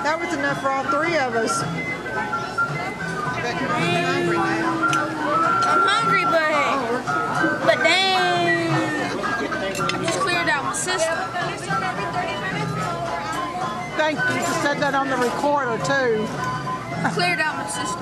That was enough for all three of us. I'm hungry, but dang. I just cleared out my system. Thank you. Just said that on the recorder too. Cleared out my system.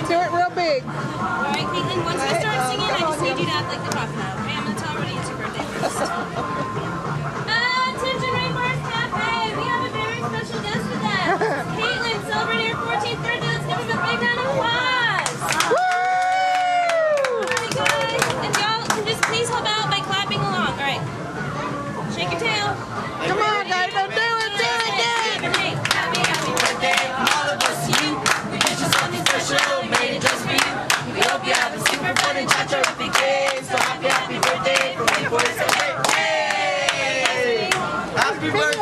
Do it real big. Alright, Caitlin, once we start singing, I just need you to act like the crocodile, okay? I'm going to tell everybody it's your birthday first. Attention Rainforest Cafe! We have a very special guest with us. Caitlin, celebrating her 14th birthday. Let's give us a big round of applause! Alright guys, and y'all can just please help out by clapping along. Alright. Shake your tail. Come on, David, do it, do it, do it! Happy birthday, all of us, you. We get you something special, made it just for you. We hope you have a super fun and terrific day. So happy birthday from Rainforest. Hey! Happy birthday!